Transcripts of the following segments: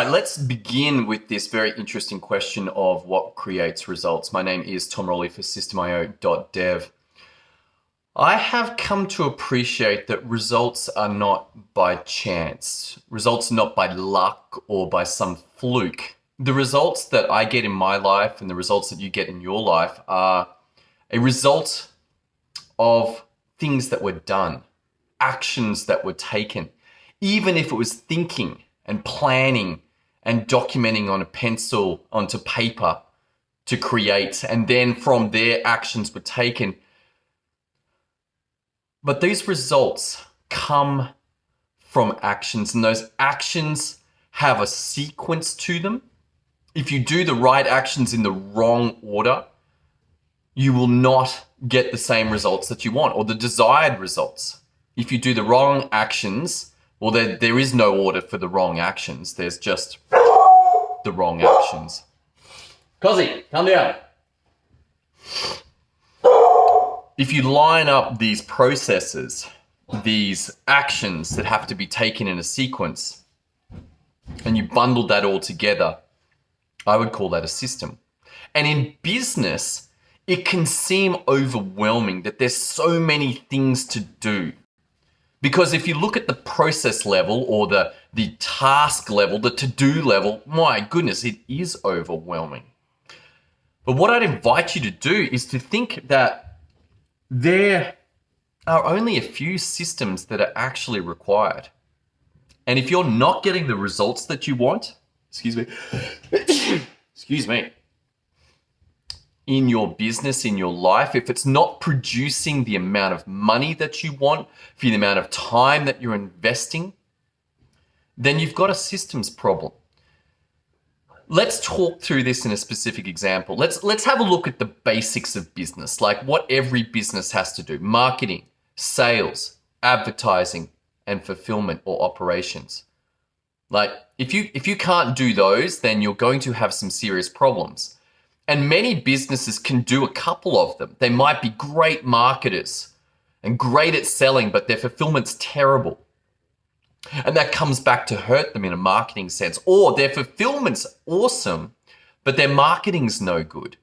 right, let's begin with this very interesting question of what creates results. My name is Tom Rolley for System.io.dev. I have come to appreciate that results are not by chance. Results are not by luck or by some fluke. The results that I get in my life and the results that you get in your life are a result of things that were done, actions that were taken, even if it was thinking and planning and documenting on a pencil onto paper to create, and then from there actions were taken. But these results come from actions, and those actions have a sequence to them. If you do the right actions in the wrong order, you will not get the same results that you want or the desired results. If you do the wrong actions, well, there is no order for the wrong actions. There's just the wrong actions. Cozzy, calm down. If you line up these processes, these actions that have to be taken in a sequence, and you bundle that all together, I would call that a system. And in business, it can seem overwhelming that there's so many things to do. Because if you look at the process level or the task level, the to-do level, my goodness, it is overwhelming. But what I'd invite you to do is to think that there are only a few systems that are actually required. And if you're not getting the results that you want, excuse me, in your business, in your life, if it's not producing the amount of money that you want for the amount of time that you're investing, then you've got a systems problem. Let's talk through this in a specific example. Let's have a look at the basics of business, like what every business has to do: marketing, sales, advertising, and fulfillment or operations. Like if you can't do those, then you're going to have some serious problems. And many businesses can do a couple of them. They might be great marketers and great at selling, but their fulfillment's terrible. And that comes back to hurt them in a marketing sense. Or their fulfillment's awesome, but their marketing's no good.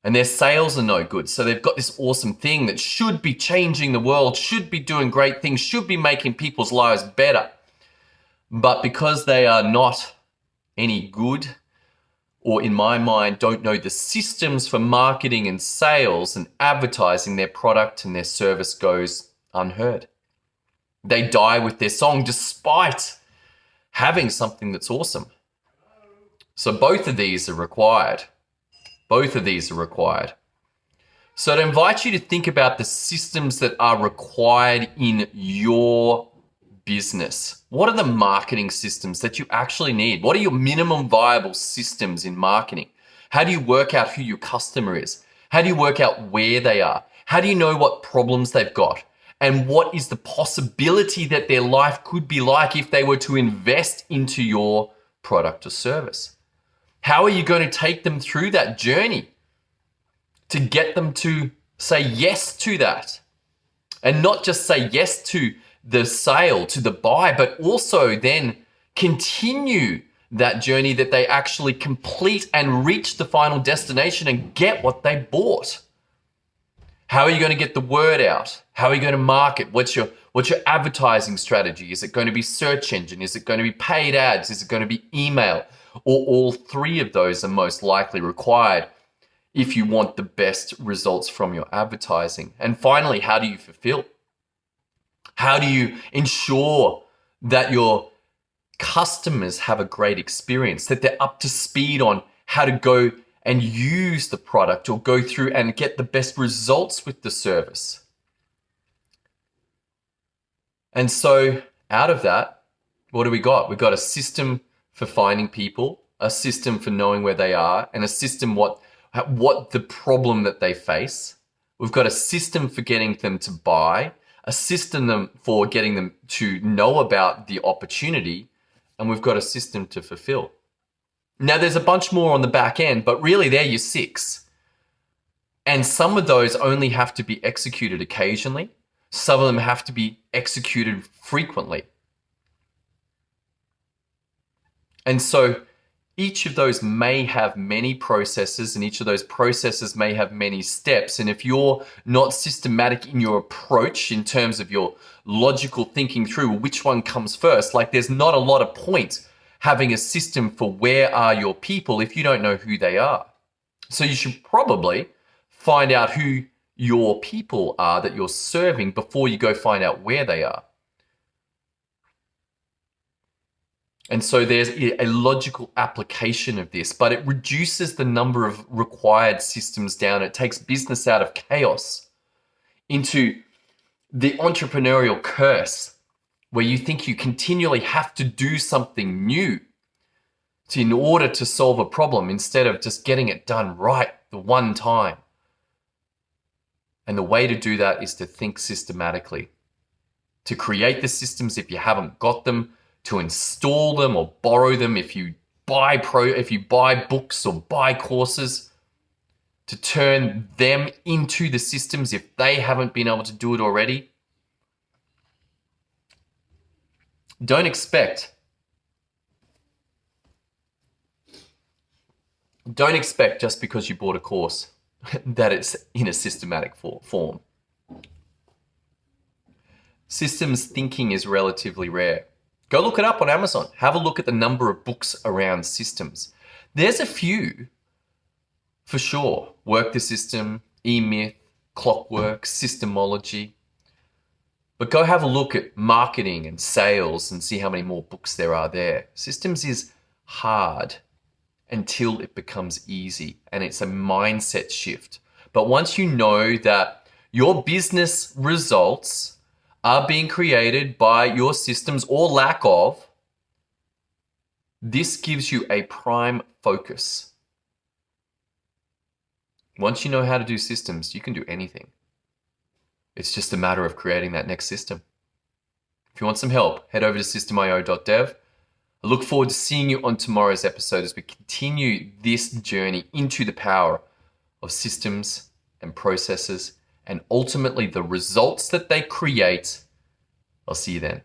And their sales are no good. So they've got this awesome thing that should be changing the world, should be doing great things, should be making people's lives better. But because they are not any good, or in my mind, don't know the systems for marketing and sales and advertising, their product and their service goes unheard. They die with their song despite having something that's awesome. So both of these are required. Both of these are required. So I'd invite you to think about the systems that are required in your business. What are the marketing systems that you actually need? What are your minimum viable systems in marketing? How do you work out who your customer is? How do you work out where they are? How do you know what problems they've got? And what is the possibility that their life could be like if they were to invest into your product or service? How are you going to take them through that journey to get them to say yes to that? And not just say yes to the sale, to the buy, but also then continue that journey that they actually complete and reach the final destination and get what they bought. How are you going to get the word out? How are you going to market? What's your advertising strategy? Is it going to be search engine? Is it going to be paid ads? Is it going to be email? Or all three of those are most likely required if you want the best results from your advertising. And finally, how do you fulfill? How do you ensure that your customers have a great experience, that they're up to speed on how to go and use the product or go through and get the best results with the service? And so out of that, what do we got? We've got a system for finding people, a system for knowing where they are, and a system what the problem that they face. We've got a system for getting them to buy, a system for getting them to know about the opportunity, and we've got a system to fulfill. Now, there's a bunch more on the back end, but really they're your 6. And some of those only have to be executed occasionally. Some of them have to be executed frequently. And so each of those may have many processes, and each of those processes may have many steps. And if you're not systematic in your approach in terms of your logical thinking through which one comes first, like there's not a lot of point having a system for where are your people if you don't know who they are. So you should probably find out who your people are that you're serving before you go find out where they are. And so there's a logical application of this, but it reduces the number of required systems down. It takes business out of chaos into the entrepreneurial curse, where you think you continually have to do something new in order to solve a problem instead of just getting it done right the one time. And the way to do that is to think systematically, to create the systems if you haven't got them, to install them or borrow them if you buy books or buy courses, to turn them into the systems if they haven't been able to do it already. Don't expect just because you bought a course that it's in a systematic form. Systems thinking is relatively rare. Go look it up on Amazon. Have a look at the number of books around systems. There's a few for sure. Work the System, E-Myth, Clockwork, Systemology. But go have a look at marketing and sales and see how many more books there are there. Systems is hard until it becomes easy, and it's a mindset shift. But once you know that your business results are being created by your systems or lack of, this gives you a prime focus. Once you know how to do systems, you can do anything. It's just a matter of creating that next system. If you want some help, head over to systemio.dev. I look forward to seeing you on tomorrow's episode as we continue this journey into the power of systems and processes and ultimately the results that they create. I'll see you then.